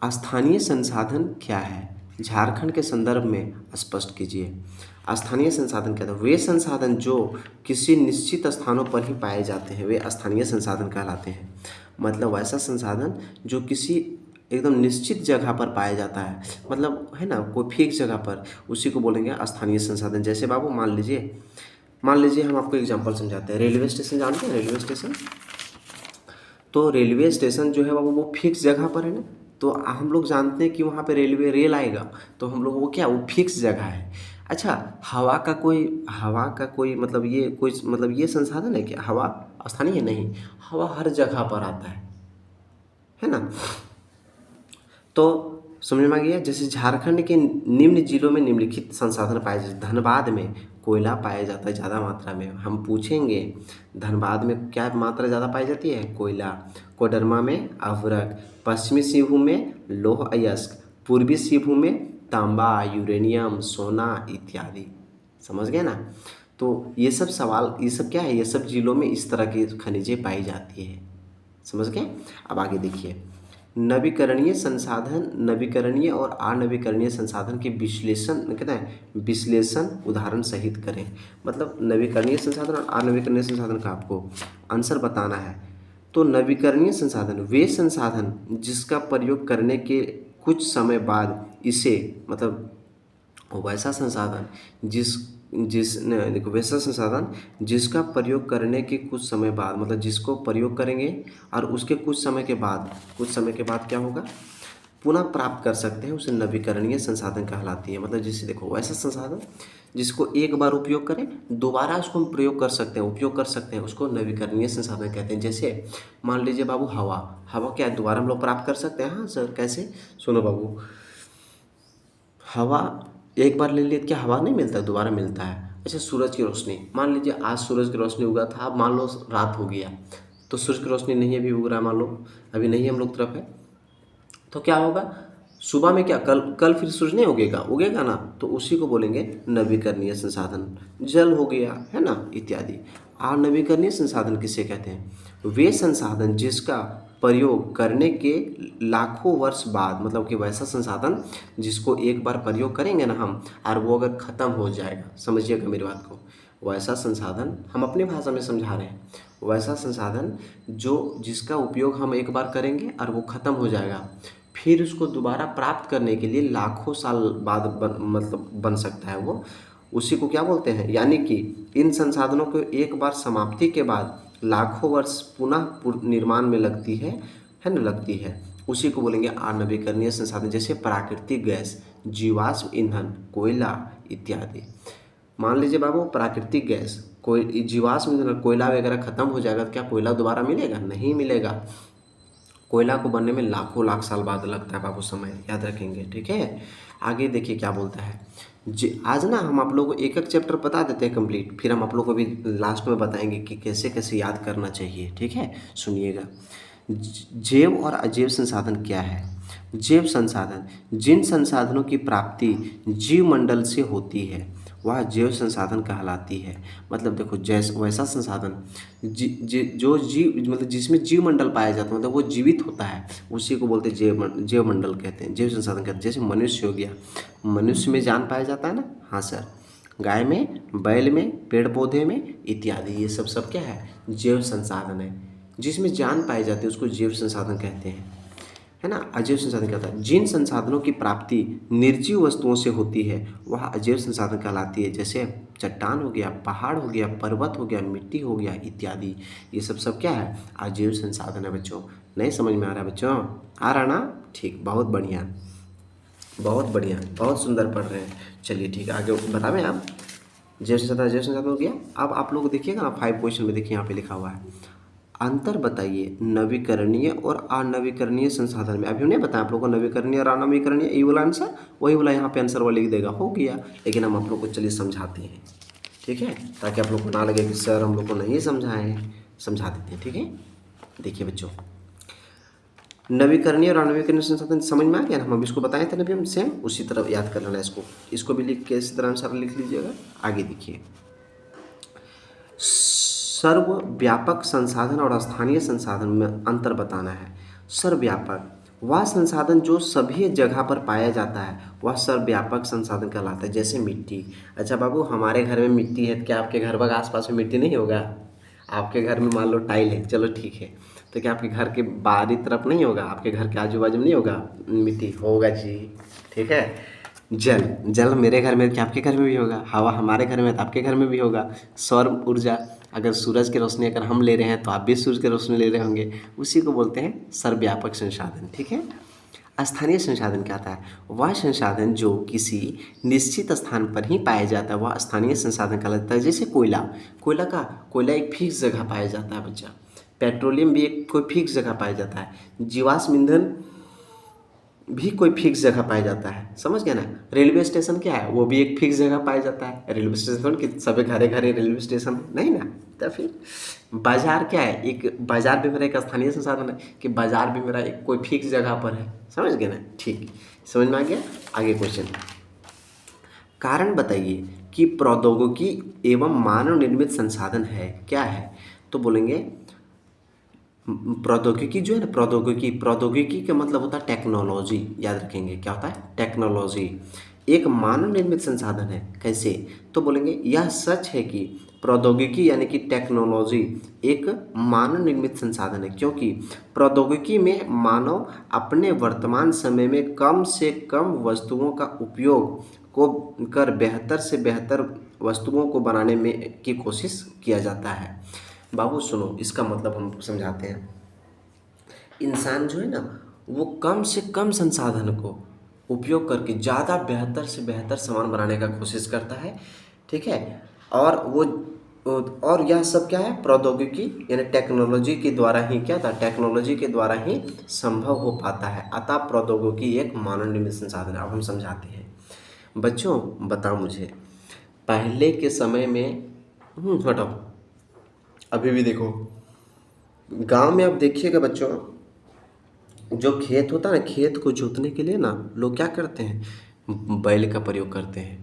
A: स्थानीय संसाधन क्या है, झारखंड के संदर्भ में स्पष्ट कीजिए। स्थानीय संसाधन क्या था? वे संसाधन जो किसी निश्चित स्थानों पर ही पाए जाते हैं, वे स्थानीय संसाधन कहलाते हैं। मतलब वैसा संसाधन जो किसी एकदम निश्चित जगह पर पाया जाता है, मतलब है ना, कोई फिक्स जगह पर, उसी को बोलेंगे स्थानीय संसाधन। जैसे बाबू मान लीजिए हम आपको एग्जांपल समझाते हैं। रेलवे स्टेशन जानते हैं? रेलवे स्टेशन, तो रेलवे स्टेशन जो है वो फिक्स जगह पर है ना। तो हम लोग जानते हैं कि वहाँ पे रेल आएगा, तो हम लोग वो क्या, वो फिक्स जगह है। अच्छा, हवा का कोई मतलब ये संसाधन है क्या? हवा स्थानीय नहीं, हवा हर जगह पर आता है ना। तो समझ में आ गया। जैसे झारखंड के निम्न जिलों में निम्नलिखित संसाधन पाए जाते हैं। धनबाद में कोयला पाया जाता है ज़्यादा मात्रा में। हम पूछेंगे धनबाद में क्या मात्रा ज़्यादा पाई जाती है? कोयला। कोडरमा में अवरक, पश्चिमी सिंहभूम में लौह अयस्क, पूर्वी सिंहभूम में तांबा, यूरेनियम, सोना इत्यादि। समझ गए ना। तो ये सब सवाल, ये सब क्या है, ये सब जिलों में इस तरह की खनिजें पाई जाती है। समझ गए। अब आगे देखिए, नवीकरणीय संसाधन, नवीकरणीय और अनवीकरणीय संसाधन के विश्लेषण कहते हैं, विश्लेषण उदाहरण सहित करें। मतलब नवीकरणीय संसाधन और अनवीकरणीय संसाधन का आपको आंसर बताना है। तो नवीकरणीय संसाधन वे संसाधन जिसका प्रयोग करने के कुछ समय बाद इसे, मतलब वैसा संसाधन देखो, वैसा संसाधन जिसका प्रयोग करने के कुछ समय बाद, मतलब जिसको प्रयोग करेंगे और उसके कुछ समय के बाद क्या होगा, पुनः प्राप्त कर सकते हैं, उसे नवीकरणीय संसाधन कहलाती है। मतलब जिससे देखो, वैसा संसाधन जिसको एक बार उपयोग करें दोबारा उसको हम प्रयोग कर सकते हैं, उपयोग कर सकते हैं, उसको नवीकरणीय संसाधन कहते हैं। जैसे मान लीजिए बाबू, हवा क्या है, दोबारा हम लोग प्राप्त कर सकते हैं। हाँ सर, कैसे? सुनो बाबू, हवा एक बार ले लिए क्या हवा नहीं मिलता, दोबारा मिलता है। अच्छा, सूरज की रोशनी, मान लीजिए आज सूरज की रोशनी उगा था, अब मान लो रात हो गया तो सूरज की रोशनी नहीं अभी उग रहा है, मान लो अभी नहीं हम लोग तरफ है, तो क्या होगा, सुबह में क्या, कल फिर सूरज नहीं उगेगा ना, तो उसी को बोलेंगे नवीकरणीय संसाधन। जल हो गया है ना, इत्यादि। अनवीकरणीय संसाधन किसे कहते हैं? वे संसाधन जिसका प्रयोग करने के लाखों वर्ष बाद, मतलब कि वैसा संसाधन जिसको एक बार प्रयोग करेंगे ना हम, और वो अगर ख़त्म हो जाएगा, समझिएगा मेरी बात को, वैसा संसाधन हम अपनी भाषा में समझा रहे हैं, वैसा संसाधन जिसका उपयोग हम एक बार करेंगे और वो ख़त्म हो जाएगा, फिर उसको दोबारा प्राप्त करने के लिए लाखों साल बाद बन सकता है वो, उसी को क्या बोलते हैं? यानी कि इन संसाधनों को एक बार समाप्ति के बाद लाखों वर्ष पुनः निर्माण में लगती है ना, लगती है, उसी को बोलेंगे अनवीकरणीय संसाधन। जैसे प्राकृतिक गैस, जीवाश्म ईंधन, कोयला इत्यादि। मान लीजिए बाबू, प्राकृतिक गैस, कोई जीवाश्म ईंधन, कोयला वगैरह खत्म हो जाएगा तो क्या कोयला दोबारा मिलेगा? नहीं मिलेगा। कोयला को बनने में लाखों लाख साल बाद लगता है बाबू, समय याद रखेंगे। ठीक है, आगे देखिए क्या बोलता है। आज ना हम आप लोगों को एक एक चैप्टर बता देते हैं कंप्लीट, फिर हम आप लोगों को भी लास्ट में बताएंगे कि कैसे कैसे याद करना चाहिए। ठीक है, सुनिएगा। जैव और अजैव संसाधन क्या है? जैव संसाधन जिन संसाधनों की प्राप्ति जीवमंडल से होती है वह जैव संसाधन कहलाती है। मतलब देखो, वैसा संसाधन जो जीव, मतलब जिसमें जीवमंडल पाया जाता है, मतलब वो जीवित होता है, उसी को बोलते हैं जैव मंडल कहते हैं, जैव संसाधन कहते हैं। जैसे मनुष्य हो गया, मनुष्य में जान पाया जाता है ना, हाँ सर, गाय में, बैल में, पेड़ पौधे में इत्यादि, ये सब क्या है? जैव संसाधन है। जिसमें जान पाई जाती है उसको जैव संसाधन कहते हैं, है ना। अजैव संसाधन क्या होता है? जिन संसाधनों की प्राप्ति निर्जीव वस्तुओं से होती है वह अजैव संसाधन कहलाती है। जैसे चट्टान हो गया, पहाड़ हो गया, पर्वत हो गया, मिट्टी हो गया इत्यादि, ये सब क्या है? अजैव संसाधन है बच्चों। नहीं समझ में आ रहा है बच्चों? आ रहा ना? ठीक, बहुत बढ़िया, बहुत बढ़िया, बहुत सुंदर पढ़ रहे हैं। चलिए ठीक है, आगे बतावें आप। जैव संसाधन हो गया। अब आप लोग देखिएगा ना, 5 क्वेश्चन में देखिए यहाँ पे लिखा हुआ है, अंतर बताइए नवीकरणीय और अनवीकरणीय संसाधन में। अभी नहीं बताया आप लोगों को नवीकरणीय और अनवीकरणीय, ये वाला आंसर, वही वाला यहाँ पे आंसर वो लिख देगा, हो गया। लेकिन हम आप लोग को चलिए समझाते हैं, ठीक है, ताकि आप लोग को ना लगे कि सर हम लोग को नहीं समझाए, समझा देते हैं। ठीक है, देखिए बच्चों, नवीकरणीय और अनवीकरणीय संसाधन समझ में आ गया ना। हम इसको बताए थे ना भी, हम सेम उसी तरह याद कर लेना इसको भी लिख के इसी तरह आंसर लिख लीजिएगा। आगे देखिए, सर्वव्यापक संसाधन और स्थानीय संसाधन में अंतर बताना है। सर्वव्यापक वह संसाधन जो सभी जगह पर पाया जाता है वह सर्वव्यापक संसाधन कहलाता है। जैसे मिट्टी। अच्छा बाबू, हमारे घर में मिट्टी है, क्या आपके घर के आसपास में मिट्टी नहीं होगा? आपके घर में मान लो टाइल है, चलो ठीक है, तो क्या आपके घर के बाहरी तरफ नहीं होगा? आपके घर के आजू बाजू में नहीं होगा मिट्टी? होगा जी, ठीक है। जल मेरे घर में, क्या आपके घर में भी होगा? हवा हमारे घर में तो आपके घर में भी होगा। सौर ऊर्जा, अगर सूरज की रोशनी अगर हम ले रहे हैं तो आप भी सूरज की रोशनी ले रहे होंगे, उसी को बोलते हैं सर्वव्यापक संसाधन। ठीक है। स्थानीय संसाधन क्या था? वह संसाधन जो किसी निश्चित स्थान पर ही पाया जाता है वह स्थानीय संसाधन कहलाता है। जैसे कोयला एक फिक्स जगह पाया जाता है बच्चा। पेट्रोलियम भी एक कोई फिक्स जगह पाया जाता है। जीवाश्म ईंधन भी कोई फिक्स जगह पाया जाता है, समझ गए ना। रेलवे स्टेशन क्या है, वो भी एक फिक्स जगह पाया जाता है। रेलवे स्टेशन कि सभी घरे घरे रेलवे स्टेशन नहीं ना। तो फिर बाजार क्या है, एक बाजार भी मेरा एक स्थानीय संसाधन है कि बाजार भी मेरा एक कोई फिक्स जगह पर है, समझ गए ना। ठीक, समझ में आ गया। आगे क्वेश्चन, कारण बताइए कि प्रौद्योगिकी एवं मानव निर्मित संसाधन है क्या है। तो बोलेंगे प्रौद्योगिकी जो है ना, प्रौद्योगिकी, प्रौद्योगिकी का मतलब होता है टेक्नोलॉजी, याद रखेंगे क्या होता है, टेक्नोलॉजी एक मानव निर्मित संसाधन है। कैसे, तो बोलेंगे यह सच है कि प्रौद्योगिकी यानी कि टेक्नोलॉजी एक मानव निर्मित संसाधन है, क्योंकि प्रौद्योगिकी में मानव अपने वर्तमान समय में कम से कम वस्तुओं का उपयोग को कर बेहतर से बेहतर वस्तुओं को बनाने में की कोशिश किया जाता है। बाबू सुनो, इसका मतलब हम समझाते हैं। इंसान जो है ना, वो कम से कम संसाधन को उपयोग करके ज़्यादा बेहतर से बेहतर सामान बनाने का कोशिश करता है, ठीक है। और वो और यह सब क्या है, प्रौद्योगिकी यानी टेक्नोलॉजी के द्वारा ही क्या था, टेक्नोलॉजी के द्वारा ही संभव हो पाता है। अतः प्रौद्योगिकी एक मानव निर्मित संसाधन है। अब हम समझाते हैं। बच्चों बताओ मुझे, पहले के समय में हटाओ, अभी भी देखो गांव में, आप देखिएगा बच्चों, जो खेत होता है ना, खेत को जोतने के लिए ना लोग क्या करते हैं, बैल का प्रयोग करते हैं,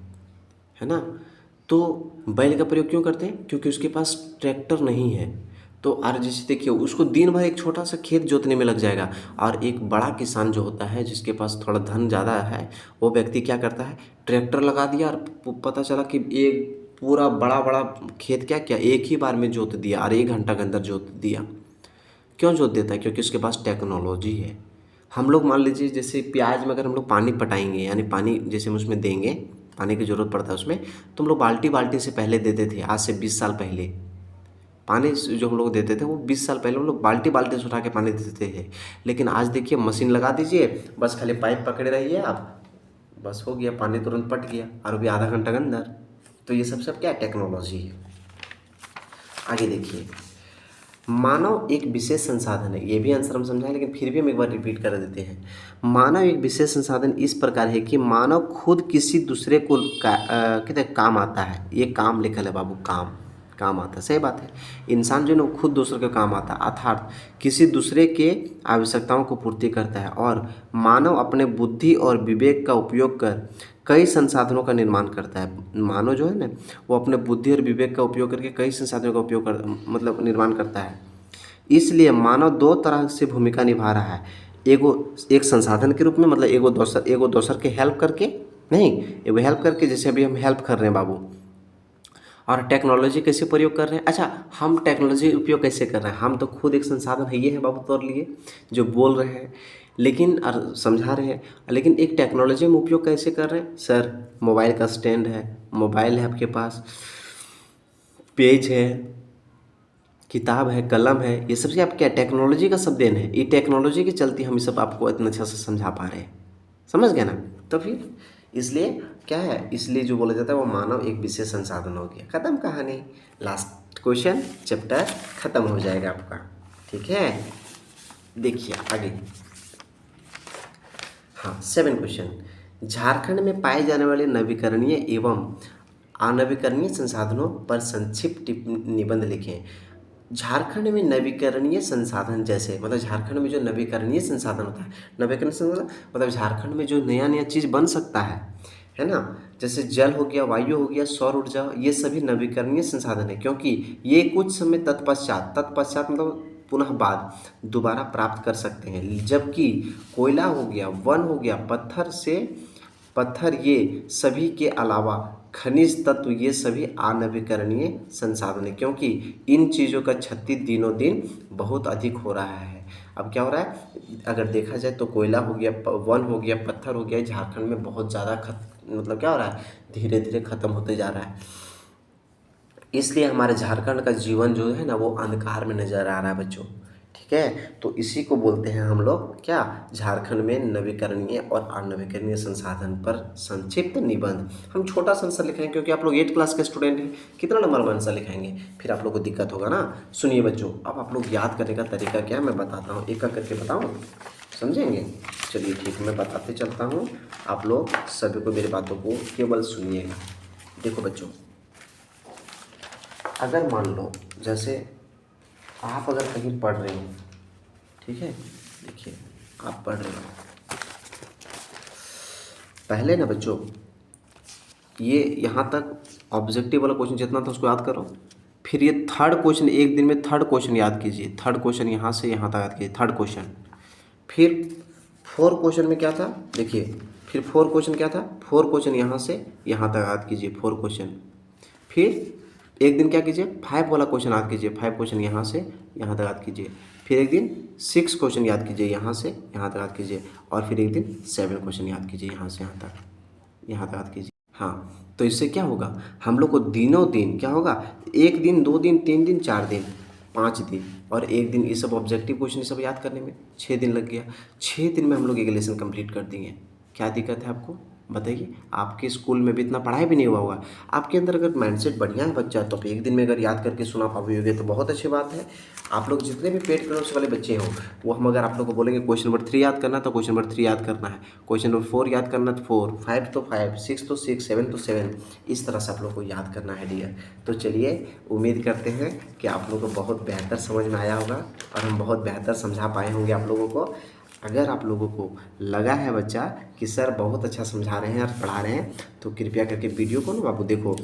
A: है ना। तो बैल का प्रयोग क्यों करते हैं, क्योंकि उसके पास ट्रैक्टर नहीं है। तो और जैसे देखिए, उसको दिन भर एक छोटा सा खेत जोतने में लग जाएगा। और एक बड़ा किसान जो होता है, जिसके पास थोड़ा धन ज़्यादा है, वो व्यक्ति क्या करता है, ट्रैक्टर लगा दिया और पता चला कि एक पूरा बड़ा बड़ा खेत क्या क्या एक ही बार में जोत दिया और 1 घंटा के अंदर जोत दिया। क्यों जोत देता है, क्योंकि उसके पास टेक्नोलॉजी है। हम लोग मान लीजिए जैसे प्याज में अगर हम लोग पानी पटाएंगे, यानी पानी जैसे हम उसमें देंगे, पानी की ज़रूरत पड़ता है उसमें, तो हम लोग बाल्टी बाल्टी से पहले देते थे। आज से 20 साल पहले पानी जो हम लोग देते थे, वो 20 साल पहले हम लोग बाल्टी बाल्टी से उठा के पानी देते थे। लेकिन आज देखिए, मशीन लगा दीजिए, बस खाली पाइप पकड़े रहिए आप, बस हो गया, पानी तुरंत पट गया, और भी आधा घंटा के अंदर। तो ये सब क्या टेक्नोलॉजी है। आगे देखिए, मानव एक विशेष संसाधन है। ये भी आंसर हम समझाएं, लेकिन फिर भी हम एक बार रिपीट कर देते हैं। मानव एक विशेष संसाधन इस प्रकार है कि मानव खुद किसी दूसरे को कहते हैं काम आता है। ये काम लिखल है बाबू, काम काम आता है, सही बात है। इंसान जो है ना, खुद दूसरे के काम आता है, अर्थात किसी दूसरे के आवश्यकताओं को पूर्ति करता है। और मानव अपने बुद्धि और विवेक का उपयोग कर कई संसाधनों का निर्माण करता है। मानव जो है ना, वो अपने बुद्धि और विवेक का उपयोग करके कई संसाधनों का उपयोग कर मतलब निर्माण करता है। इसलिए मानव 2 तरह से भूमिका निभा रहा है। एगो एक संसाधन के रूप में, मतलब एगो दोसर के हेल्प करके, नहीं, एगो हेल्प करके, जैसे अभी हम हेल्प कर रहे हैं बाबू। और टेक्नोलॉजी कैसे प्रयोग कर रहे हैं, अच्छा हम टेक्नोलॉजी उपयोग कैसे कर रहे हैं, हम तो खुद एक संसाधन है, ये है बाबू तौर लिए जो बोल रहे हैं, लेकिन और समझा रहे हैं, लेकिन एक टेक्नोलॉजी में उपयोग कैसे कर रहे हैं। सर मोबाइल का स्टैंड है, मोबाइल है आपके पास, पेज है, किताब है, कलम है, ये सब आप क्या टेक्नोलॉजी का सब देन है। ये टेक्नोलॉजी के चलते हम ये सब आपको इतना अच्छा से समझा पा रहे हैं, समझ गए ना। तो फिर इसलिए क्या है, इसलिए जो बोला जाता है वो मानव एक विशेष संसाधन हो गया, खत्म कहानी। लास्ट क्वेश्चन, चैप्टर खत्म हो जाएगा आपका, ठीक है। देखिए आगे, हाँ 7 क्वेश्चन, झारखंड में पाए जाने वाले नवीकरणीय एवं अनवीकरणीय संसाधनों पर संक्षिप्त निबंध लिखें। झारखंड में नवीकरणीय संसाधन जैसे, मतलब झारखंड में जो नवीकरणीय संसाधन होता है, नवीकरणीय संसाधन मतलब झारखंड में जो नया नया चीज़ बन सकता है ना, जैसे जल हो गया, वायु हो गया, सौर ऊर्जा, ये सभी नवीकरणीय संसाधन है। क्योंकि ये कुछ समय तत्पश्चात मतलब पुनः बाद दोबारा प्राप्त कर सकते हैं। जबकि कोयला हो गया, वन हो गया, पत्थर, ये सभी के अलावा खनिज तत्व, ये सभी अनवीकरणीय संसाधन है। क्योंकि इन चीज़ों का क्षति दिनों दिन बहुत अधिक हो रहा है। अब क्या हो रहा है, अगर देखा जाए तो कोयला हो गया, वन हो गया, पत्थर हो गया, झारखंड में बहुत ज़्यादा मतलब क्या हो रहा है, धीरे धीरे खत्म होते जा रहा है। इसलिए हमारे झारखंड का जीवन जो है ना, वो अंधकार में नजर आ रहा है बच्चों। ठीक है। तो इसी को बोलते हैं हम लोग क्या, झारखंड में नवीकरणीय और अनवीकरणीय संसाधन पर संक्षिप्त निबंध। हम छोटा सा आंसर लिखेंगे क्योंकि आप लोग 8 क्लास के स्टूडेंट हैं, कितना नंबर में आंसर लिखाएंगे, फिर आप लोग को दिक्कत होगा ना। सुनिए बच्चों, अब आप लोग याद करने का तरीका क्या है मैं बताता हूँ, एक एक करके बताऊँ, समझेंगे। चलिए ठीक है, मैं बताते चलता हूँ, आप लोग सभी को मेरी बातों को केवल सुनिएगा। देखो बच्चों, अगर मान लो जैसे आप अगर कहीं पढ़ रहे हो, ठीक है, देखिए आप पढ़ रहे हो, पहले ना बच्चों ये यहाँ तक ऑब्जेक्टिव वाला क्वेश्चन जितना था उसको याद करो, फिर ये थर्ड क्वेश्चन, एक दिन में थर्ड क्वेश्चन याद कीजिए, थर्ड क्वेश्चन यहाँ से यहाँ तक याद कीजिए, थर्ड क्वेश्चन। फिर फोर क्वेश्चन में क्या था, देखिए फिर फोर क्वेश्चन क्या था, फोर क्वेश्चन यहाँ से यहाँ तक याद कीजिए, फोर क्वेश्चन। फिर एक दिन क्या कीजिए, फाइव वाला क्वेश्चन याद कीजिए, फाइव क्वेश्चन यहाँ से यहाँ तक याद कीजिए। फिर एक दिन सिक्स क्वेश्चन याद कीजिए, यहाँ से यहाँ तक याद कीजिए। और फिर एक दिन सेवन क्वेश्चन याद कीजिए, यहाँ से यहाँ तक, यहाँ तक याद कीजिए। हाँ, तो इससे क्या होगा, हम लोग को दिनों दिन क्या होगा, एक दिन, दो दिन, तीन दिन, चार दिन, पाँच दिन और एक दिन, ये सब ऑब्जेक्टिव क्वेश्चन ये सब याद करने में 6 दिन लग गया। 6 दिन में हम लोग एक लेसन कंप्लीट कर देंगे। क्या दिक्कत है आपको बताइए, आपके स्कूल में भी इतना पढ़ाई भी नहीं हुआ होगा, आपके अंदर अगर माइंडसेट बढ़िया है बच्चा तो आप एक दिन में अगर याद करके सुना पाओगे तो बहुत अच्छी बात है। आप लोग जितने भी पेड क्लास वाले बच्चे हो, वो हम अगर आप लोग को बोलेंगे क्वेश्चन नंबर 3 याद करना तो क्वेश्चन नंबर 3 याद करना है, क्वेश्चन नंबर 4 याद करना तो 4, 5 तो 5, 6 तो 6, 7 तो 7, इस तरह से आप लोग को याद करना है डियर। तो चलिए, उम्मीद करते हैं कि आप लोग को बहुत बेहतर समझ में आया होगा और हम बहुत बेहतर समझा पाए होंगे आप लोगों को। अगर आप लोगों को लगा है बच्चा कि सर बहुत अच्छा समझा रहे हैं और पढ़ा रहे हैं, तो कृपया करके वीडियो को ना बाबू देखो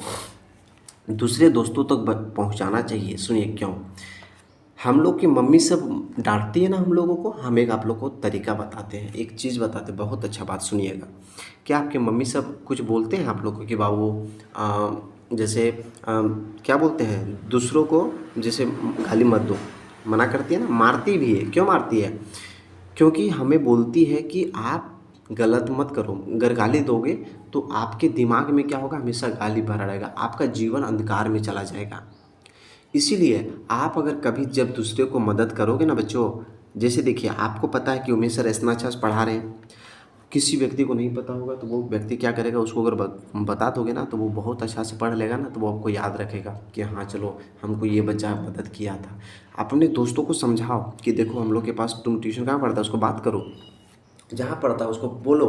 A: दूसरे दोस्तों तक पहुंचाना चाहिए। सुनिए क्यों, हम लोग की मम्मी सब डांटती है ना हम लोगों को, हम एक आप लोग को तरीका बताते हैं, एक चीज़ बताते हैं, बहुत अच्छा बात सुनिएगा। क्या आपके मम्मी सब कुछ बोलते हैं आप लोग को कि बाबू जैसे क्या बोलते हैं, दूसरों को जैसे गाली मत दो, मना करती है ना, मारती भी है, क्यों मारती है, क्योंकि हमें बोलती है कि आप गलत मत करो, अगर गाली दोगे तो आपके दिमाग में क्या होगा, हमेशा गाली भरा रहेगा, आपका जीवन अंधकार में चला जाएगा। इसीलिए आप अगर कभी जब दूसरे को मदद करोगे ना बच्चों, जैसे देखिए आपको पता है कि उमेश सर इतना अच्छा से पढ़ा रहे हैं, किसी व्यक्ति को नहीं पता होगा तो वो व्यक्ति क्या करेगा, उसको अगर बता दोगे ना तो वो बहुत अच्छा से पढ़ लेगा ना, तो वो आपको याद रखेगा कि हाँ चलो हमको ये बच्चा मदद किया था। अपने दोस्तों को समझाओ कि देखो हम लोग के पास, तुम ट्यूशन कहाँ पढ़ता है उसको बात करो, जहाँ पढ़ता है उसको बोलो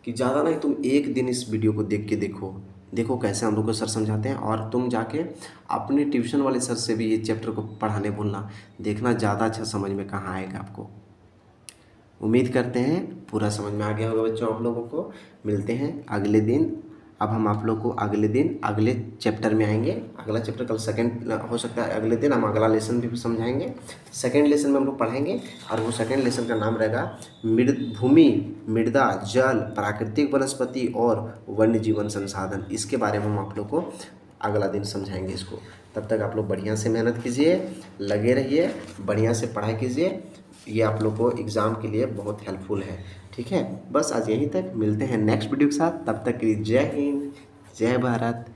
A: कि ज़्यादा नहीं तुम एक दिन इस वीडियो को देख के देखो, देखो कैसे हम लोग को सर समझाते हैं, और तुम जाके अपने ट्यूशन वाले सर से भी ये चैप्टर को पढ़ाने बोलना, देखना ज़्यादा अच्छा समझ में कहाँ आएगा आपको। उम्मीद करते हैं पूरा समझ में आ गया होगा बच्चों आप लोगों को। मिलते हैं अगले दिन, अब हम आप लोग को अगले दिन अगले चैप्टर में आएंगे, अगला चैप्टर कल सेकंड हो सकता है, अगले दिन हम अगला लेसन भी समझाएंगे, सेकंड लेसन में हम लोग पढ़ाएंगे, और वो सेकंड लेसन का नाम रहेगा भूमि, मृदा, जल, प्राकृतिक वनस्पति और वन्य जीवन संसाधन। इसके बारे में हम आप लोग को अगला दिन समझाएंगे इसको। तब तक आप लोग बढ़िया से मेहनत कीजिए, लगे रहिए, बढ़िया से पढ़ाई कीजिए, ये आप लोग को एग्ज़ाम के लिए बहुत हेल्पफुल है। ठीक है, बस आज यहीं तक, मिलते हैं नेक्स्ट वीडियो के साथ, तब तक के लिए जय हिंद, जय भारत।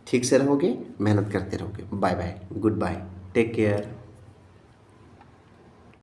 A: ठीक से रहोगे, मेहनत करते रहोगे। Bye bye, goodbye, take care.